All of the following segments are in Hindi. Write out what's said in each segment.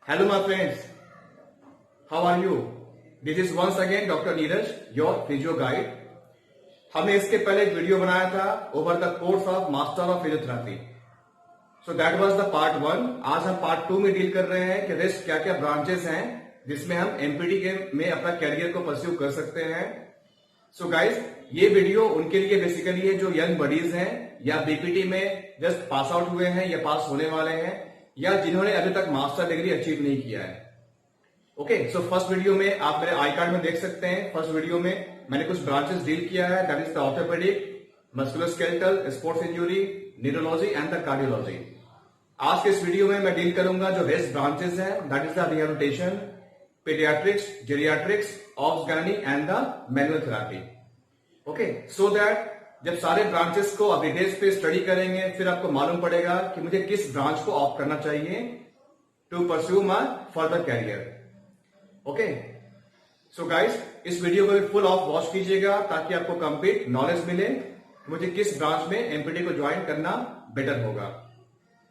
Hello my friends, how are you? This is once again Dr. Neeraj, your physio guide. हमने इसके पहले एक वीडियो बनाया था over the course of master of physiotherapy. So that was the part 1. आज हम पार्ट 2 में डील कर रहे हैं कि रेस्ट क्या क्या ब्रांचेस हैं जिसमें हम एमपीटी के में अपना कैरियर को परस्यू कर सकते हैं. सो गाइज, ये वीडियो उनके लिए बेसिकली है जो यंग बडीज हैं या बीपीटी में जस्ट पास आउट हुए हैं या पास होने वाले हैं या जिन्होंने अभी तक मास्टर डिग्री अचीव नहीं किया है. ओके, सो फर्स्ट वीडियो में आप मेरे आई कार्ड में देख सकते हैं. फर्स्ट वीडियो में मैंने कुछ ब्रांचेस डील किया है, that is the orthopaedic, musculoskeletal, sports injury, neurology and the cardiology. आज के इस वीडियो में मैं डील करूंगा जो रेस्ट ब्रांचेस हैं, that is the rehabilitation, paediatrics, geriatrics, obs gynae and the manual therapy. Okay, so that जब सारे ब्रांचेस को आप डिटेल्स पे स्टडी करेंगे फिर आपको मालूम पड़ेगा कि मुझे किस ब्रांच को ऑप्ट करना चाहिए to pursue my further career. Okay, so guys, इस वीडियो को फुल ऑफ वॉच कीजिएगा ताकि आपको कंप्लीट नॉलेज मिले मुझे किस ब्रांच में एमपीटी को ज्वाइन करना बेटर होगा.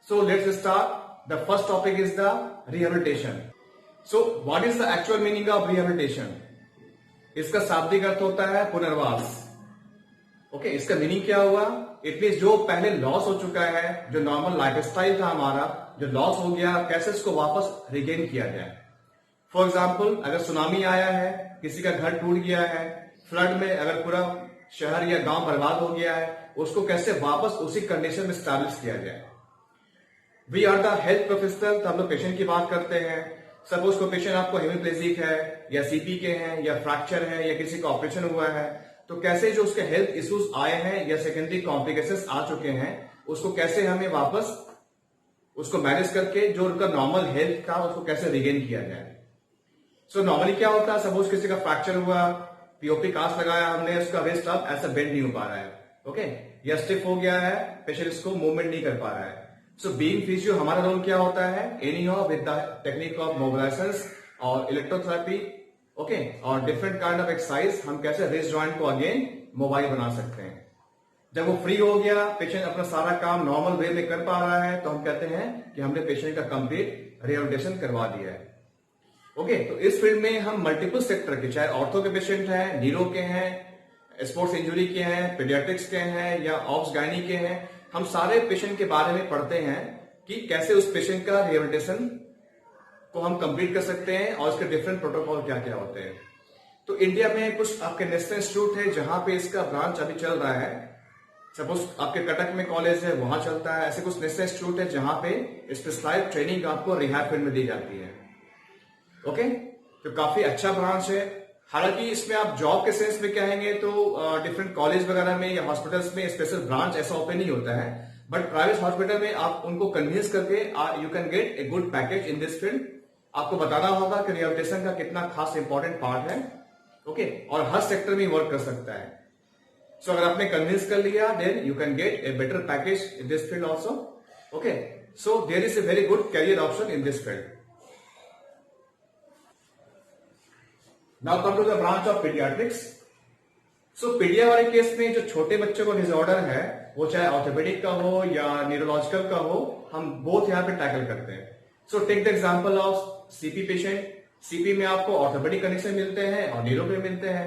So let's start. The first topic is the rehabilitation. So what is the actual meaning of rehabilitation? इसका शाब्दिक अर्थ होता है पुनर्वास. ओके, इसका मीनिंग क्या हुआ? इट मीन जो पहले लॉस हो चुका है, जो नॉर्मल लाइफस्टाइल था हमारा, जो लॉस हो गया, कैसे इसको वापस रिगेन किया जाए. फॉर एग्जाम्पल, अगर सुनामी आया है, किसी का घर टूट गया है, फ्लड में अगर पूरा शहर या गांव बर्बाद हो गया है, उसको कैसे वापस उसी कंडीशन में स्टैब्लिश किया जाए. We are the health professional, तो हम लोग पेशेंट की बात करते हैं. सपोज को पेशेंट आपको हेमिप्लेजिक है या सीपी के हैं या फ्रैक्चर है या किसी का ऑपरेशन हुआ है, तो कैसे जो उसके हेल्थ इश्यूज आए हैं या सेकेंडरी कॉम्प्लिकेशंस आ चुके हैं उसको कैसे हमें वापस उसको मैनेज करके जो उनका नॉर्मल हेल्थ था उसको कैसे रिगेन किया जाए. सो नॉर्मली क्या होता है, सपोज किसी का फ्रैक्चर हुआ, पीओपी कास्ट लगाया हमने, उसका रिस्ट अब ऐसा बेंड नहीं हो पा रहा है, ओके, या स्टिफ हो गया है, पेशेंट इसको मूवमेंट नहीं कर पा रहा है. सो बीइंग फिजियो हमारा रोल क्या होता है? Anyhow with the technique of mobilisation और इलेक्ट्रोथेरेपी, ओके, और डिफरेंट काइंड ऑफ एक्सरसाइज हम कैसे रिस्ट जॉइंट को अगेन मोबाइल बना सकते हैं. जब वो फ्री हो गया, पेशेंट अपना सारा काम नॉर्मल वे में कर पा रहा है, तो हम कहते हैं कि हमने पेशेंट का कंप्लीट रिहेबिलिटेशन करवा दिया है. ओके, तो इस फील्ड में हम मल्टीपल सेक्टर के, चाहे ऑर्थो के पेशेंट हैं, न्यूरो के हैं, स्पोर्ट्स इंजरी के हैं, पीडियाट्रिक्स के हैं या ऑब्स गायनी के हैं, हम सारे पेशेंट के बारे में पढ़ते हैं कि कैसे उस पेशेंट का रिहेबिलिटेशन को हम कंप्लीट कर सकते हैं और इसके डिफरेंट प्रोटोकॉल क्या क्या होते हैं. तो इंडिया में कुछ आपके नेशनल इंस्टीट्यूट है जहां पे इसका ब्रांच अभी चल रहा है. सपोज आपके कटक में कॉलेज है, वहां चलता है. ऐसे कुछ नेशनल इंस्टीट्यूट है जहां पे स्पेशलाइज्ड ट्रेनिंग आपको रिहैब फील्ड में दी जाती है. ओके, तो काफी अच्छा ब्रांच है. हालांकि इसमें आप जॉब के सेंस में कहेंगे तो डिफरेंट कॉलेज वगैरह में या हॉस्पिटल्स में स्पेशल ब्रांच ऐसा ओपन नहीं होता है, बट प्राइवेट हॉस्पिटल में आप उनको कन्विंस करके you can get a good package in this field. आपको बताना होगा कि रिहेबिलिटेशन का कितना खास इंपॉर्टेंट पार्ट है, ओके, और हर सेक्टर में वर्क कर सकता है. सो अगर आपने कन्विंस कर लिया then you can get a better package in this field also. Okay, so there is a very good career option in this field. Now come to the branch of paediatrics. So paedia वाले केस में जो छोटे बच्चों को डिसऑर्डर है, वो चाहे ऑर्थोपेडिक का हो या न्यूरोलॉजिकल का हो, हम बोथ यहाँ पे टैकल करते हैं. So take the example of CP patient. CP में आपको ऑर्थोपेडिक कंडीशन मिलते हैं और न्यूरो में मिलते हैं.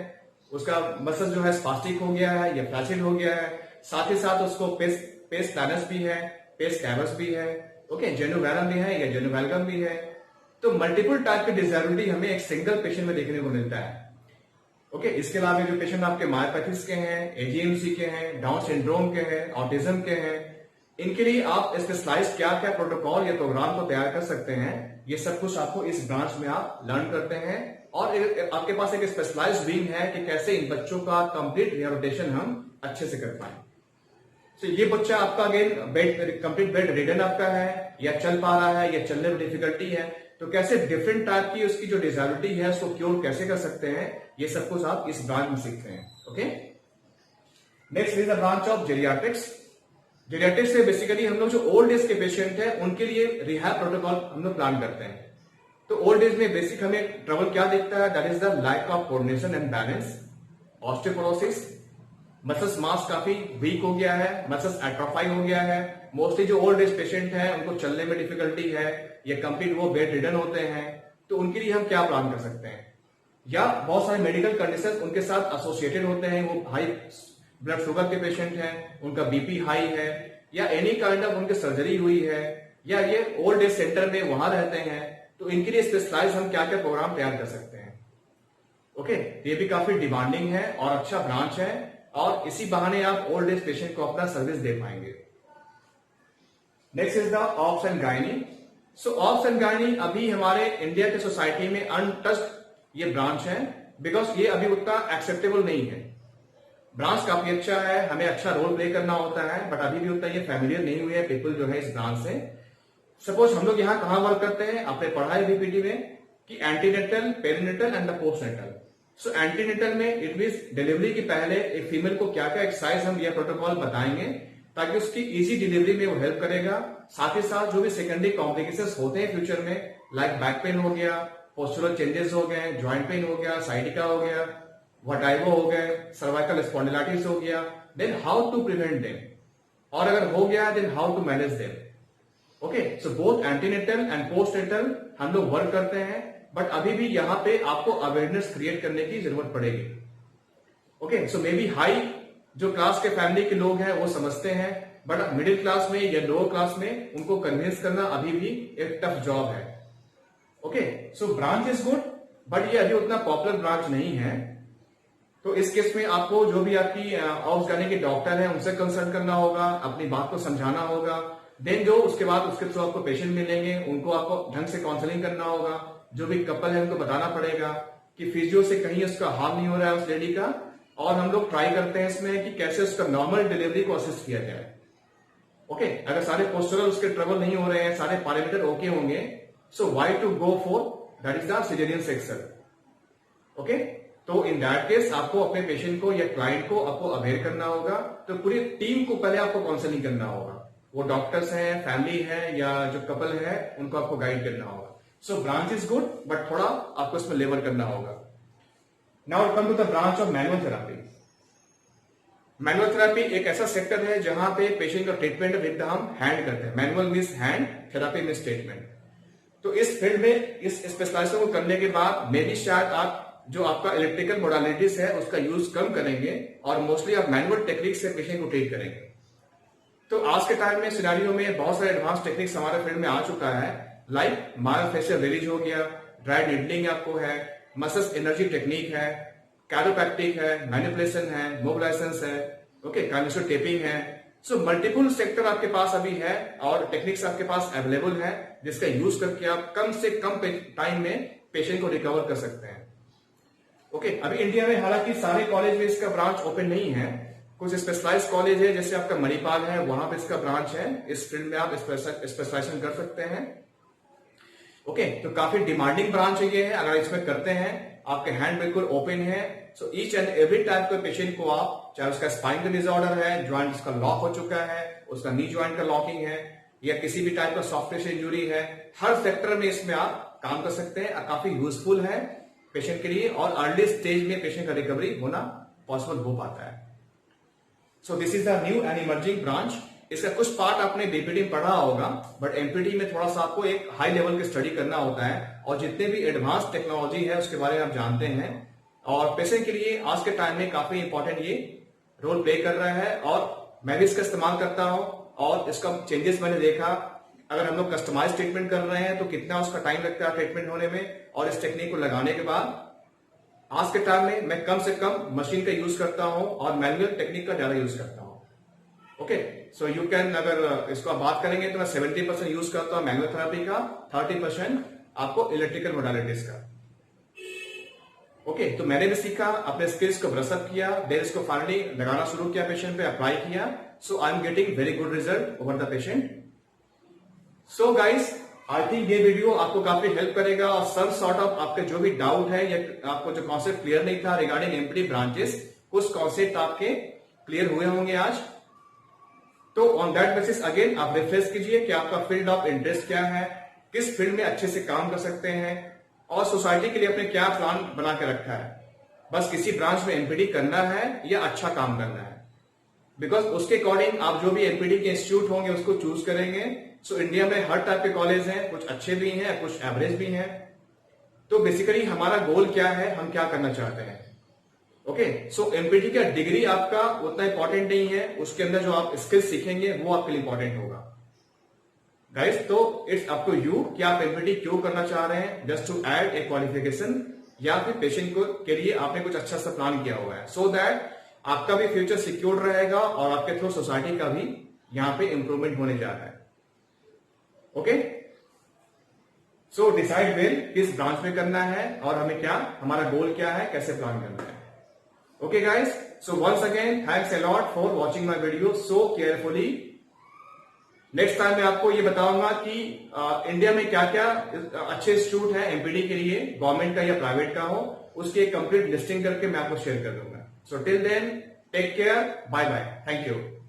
उसका मसल जो है स्पास्टिक हो गया है या फ्लैचिड हो गया है, साथ ही साथ उसको पेस प्लानस भी है, पेस कैवस भी है, ओके, जेनुवैलम भी है या जेनुवैल्गम भी है. तो मल्टीपल टाइप की डिसेबिलिटी हमें एक सिंगल पेशेंट में देखने को मिलता है. ओके, इसके अलावा जो पेशेंट आपके मायोपैथिस के हैं, एजीएमसी के हैं, डाउन सिंड्रोम के हैं, ऑटिज्म के हैं, इनके लिए आप स्पेशलाइज्ड क्या क्या प्रोटोकॉल या प्रोग्राम को तैयार कर सकते हैं, ये सब कुछ आपको इस ब्रांच में आप लर्न करते हैं. और आपके पास एक स्पेशलाइज्ड विंग है कि कैसे इन बच्चों का कंप्लीट रिहेबिलिटेशन हम अच्छे से कर पाए. तो ये बच्चा आपका अगेन कंप्लीट बेड रिडन आपका है या चल पा रहा है या चलने में डिफिकल्टी है, तो कैसे डिफरेंट टाइप की उसकी जो डिसेबिलिटी है उसको क्योर कैसे कर सकते हैं, ये सब कुछ आप इस ब्रांच में सीखते हैं. Okay, next is the branch of geriatrics. Geriatrics में बेसिकली हम लोग जो ओल्ड एज के पेशेंट हैं उनके लिए रिहैब प्रोटोकॉल हम लोग प्लान करते हैं. तो ओल्ड एज में बेसिक हमें ट्रबल क्या दिखता है, that is the lack of coordination and balance, osteoporosis, muscles mass काफी वीक हो गया है, मसल्स एट्रोफाई हो गया है, मोस्टली जो ओल्ड एज पेशेंट है उनको चलने में डिफिकल्टी है या कंप्लीट वो बेड रिडन होते हैं, तो उनके लिए हम क्या प्लान कर सकते हैं। या बहुत सारे मेडिकल कंडीशन उनके साथ एसोसिएटेड होते हैं, वो हाई ब्लड शुगर के पेशेंट हैं, उनका बीपी हाई है, या एनी काइंड ऑफ उनकी सर्जरी हुई है, या ये ओल्ड एज सेंटर में वहां रहते हैं, तो इनके लिए स्पेशलाइज हम क्या क्या प्रोग्राम तैयार कर सकते हैं। ओके, ये भी काफी डिमांडिंग है और अच्छा ब्रांच है, और इसी बहाने आप ओल्ड एज पेशेंट को अपना सर्विस दे पाएंगे। Next is the obs and gynae. So obs and gynae अभी हमारे इंडिया के सोसाइटी में अनटच्ड ये ब्रांच है, बिकॉज ये अभी उतना एक्सेप्टेबल नहीं है। ब्रांच काफी अच्छा है, हमें अच्छा रोल प्ले करना होता है, बट अभी भी उतना ये फैमिलियर नहीं हुए हैं पीपल जो है इस ब्रांच से। सपोज हम लोग यहाँ कहाँ वर्क करते हैं, आपने पढ़ा है बीपीटी में कि antenatal, perinatal and the postnatal. So antenatal में इट मींस डिलीवरी के पहले एक फीमेल को क्या क्या एक्सरसाइज हम यह प्रोटोकॉल बताएंगे ताकि उसकी इजी डिलीवरी में वो हेल्प करेगा। साथ ही साथ जो भी सेकेंडरी कॉम्प्लिकेशंस होते हैं फ्यूचर में, लाइक बैक पेन हो गया, पोस्चुरल चेंजेस हो गए, ज्वाइंट पेन हो गया, साइटिका हो गया, वर्टाइगो हो गए, सर्वाइकल स्पॉन्डिलाइटिस हो गया, then how to prevent them, और अगर हो गया then how to manage them. Okay, so both antenatal and postnatal हम लोग वर्क करते हैं, बट अभी भी यहां पे आपको अवेयरनेस क्रिएट करने की जरूरत पड़ेगी। Okay, so may be high जो क्लास के फैमिली के लोग हैं वो समझते हैं, बट मिडिल क्लास में या लोअर क्लास में उनको कन्विंस करना अभी भी एक टफ जॉब है। Okay, so branch is good, but ये अभी उतना पॉपुलर ब्रांच नहीं है। तो इस केस में आपको जो भी आपकी ऑब्स गायनी के डॉक्टर हैं उनसे कंसल्ट करना होगा, अपनी बात को समझाना होगा। देन जो उसके बाद उसके थ्रू आपको पेशेंट मिलेंगे, उनको आपको ढंग से काउंसलिंग करना होगा। जो भी कपल है उनको बताना पड़ेगा कि फिजियो से कहीं उसका हार्म नहीं हो रहा है उस लेडी का, और हम लोग ट्राई करते हैं इसमें कि कैसे उसका नॉर्मल डिलीवरी को असिस्ट किया जाए। ओके, अगर सारे पोस्चरल उसके ट्रबल नहीं हो रहे हैं, सारे पैरामीटर ओके होंगे, so why to go for that is the caesarean section. Okay, तो इन दैट केस आपको अपने पेशेंट को या क्लाइंट को आपको अवेयर करना होगा। तो पूरी टीम को पहले आपको काउंसलिंग करना होगा, वो डॉक्टर्स हैं, फैमिली है, या जो कपल है उनको आपको गाइड करना होगा। So branch is good, but थोड़ा आपको इसमें लेबर करना होगा। Now come to the branch of manual therapy. Manual therapy एक ऐसा सेक्टर है जहां पे पेशेंट का ट्रीटमेंट विद हम हैंड करते हैं। Manual means hand, therapy means treatment. तो इस फील्ड में इस स्पेशलाइजेशन को करने के बाद मे भी शायद आप जो आपका इलेक्ट्रिकल मोडालिटीज है उसका यूज कम करेंगे, और मोस्टली आप मैनुअल टेक्निक से पेशेंट को ट्रीट करेंगे। तो आज के टाइम में सिनेरियो में बहुत सारे एडवांस टेक्निक्स हमारे फील्ड में आ चुका है, लाइक मायोफेशियल रिलीज हो गया, ड्राई नीडलिंग आपको है, मसल्स एनर्जी टेक्निक है, कैरोप्रैक्टिक है, मैनिपुलेशन है, मोबिलाइजेशन है, ओके, काइनेसो टेपिंग है। सो मल्टीपल सेक्टर आपके पास अभी है और टेक्निक्स आपके पास अवेलेबल है, जिसका यूज करके आप कम से कम टाइम में पेशेंट को रिकवर कर सकते हैं। ओके, अभी इंडिया में हालांकि सारे कॉलेज में इसका ब्रांच ओपन नहीं है, कुछ स्पेशलाइज कॉलेज है जैसे आपका मणिपाल है, वहां पे इसका ब्रांच है। इस फील्ड में आप स्पेशलाइजेशन कर सकते हैं। ओके, तो काफी डिमांडिंग ब्रांच ये है, अगर इसमें करते हैं आपके हैंड बिल्कुल ओपन है। So each and every type के पेशेंट को आप, चाहे उसका स्पाइन का डिसऑर्डर है, ज्वाइंट उसका लॉक हो चुका है, उसका नी ज्वाइंट का लॉकिंग है, या किसी भी टाइप का सॉफ्ट टिश्यू इंजुरी है, हर सेक्टर में इसमें आप काम कर सकते हैं। काफी यूजफुल है पेशेंट के लिए, और अर्ली स्टेज में पेशेंट का रिकवरी होना पॉसिबल हो पाता है। So this is the new and emerging branch. इसका कुछ पार्ट आपने बीपीटी में पढ़ा होगा, बट एमपीटी में थोड़ा सा आपको एक हाई लेवल की स्टडी करना होता है, और जितने भी एडवांस टेक्नोलॉजी है उसके बारे में आप जानते हैं। और पेशेंट के लिए आज के टाइम में काफी इंपॉर्टेंट ये रोल प्ले कर रहा है, और मैं भी इसका इस्तेमाल करता हूं, और इसका चेंजेस मैंने देखा। अगर हम लोग कस्टमाइज ट्रीटमेंट कर रहे हैं तो कितना उसका टाइम लगता है ट्रीटमेंट होने में, और इस टेक्निक को लगाने के बाद आज के टाइम में मैं कम से कम मशीन का यूज करता हूं और मैनुअल टेक्निक का ज्यादा यूज करता हूं। ओके, सो यू कैन, अगर इसको आप बात करेंगे तो मैं 70% यूज करता हूं मैनुअल थेरेपी का, 30% आपको इलेक्ट्रिकल मोडालिटीज का। ओके, तो मैंने भी सीखा, अपने स्किल्स को ब्रशअप किया, देन इसको फाइनली लगाना शुरू किया, पेशेंट पे अप्लाई किया। So I am getting very good result over the patient. So guys, I think ये वीडियो आपको काफी हेल्प करेगा, और सम सॉर्ट ऑफ आपके जो भी डाउट है या आपको जो कॉन्सेप्ट क्लियर नहीं था रिगार्डिंग एमपीटी ब्रांचेस, कुछ कॉन्सेप्ट आपके क्लियर हुए होंगे आज। तो ऑन दैट बेसिस अगेन आप रिफ्रेश कीजिए कि आपका फील्ड ऑफ इंटरेस्ट क्या है, किस फील्ड में अच्छे से काम कर सकते हैं, और सोसाइटी के लिए अपने क्या प्लान बना के रखा है। बस किसी ब्रांच में एमपीडी करना है या अच्छा काम करना है, बिकॉज उसके अकॉर्डिंग आप जो भी एमपीडी के इंस्टीट्यूट होंगे उसको चूज करेंगे। सो इंडिया में हर टाइप के कॉलेज हैं, कुछ अच्छे भी हैं, कुछ एवरेज भी हैं। तो बेसिकली हमारा गोल क्या है, हम क्या करना चाहते हैं। ओके, सो एमपीडी का डिग्री आपका उतना इंपॉर्टेंट नहीं है, उसके अंदर जो आप स्किल्स सीखेंगे वो आपके लिए इंपॉर्टेंट होगा गाइस। तो इट्स अप टू यू कि आप एमपीडी क्यों करना चाह रहे हैं, just to add a qualification या फिर पेशेंट को के लिए आपने कुछ अच्छा सा प्लान किया हुआ है, सो दैट आपका भी फ्यूचर सिक्योर रहेगा और आपके थ्रू सोसाइटी का भी यहां पे इंप्रूवमेंट होने जा रहा है। ओके, सो डिसाइड वेल किस ब्रांच में करना है और हमें क्या, हमारा गोल क्या है, कैसे प्लान करना है। Okay guys, so once again thanks a lot for watching my video so carefully. Next time मैं आपको ये बताऊंगा कि इंडिया में क्या क्या अच्छे इंस्टीट्यूट हैं एमपीडी के लिए, गवर्नमेंट का या प्राइवेट का हो, उसकी एक कंप्लीट लिस्टिंग करके मैं आपको शेयर कर दूंगा। So till then take care, bye bye, thank you.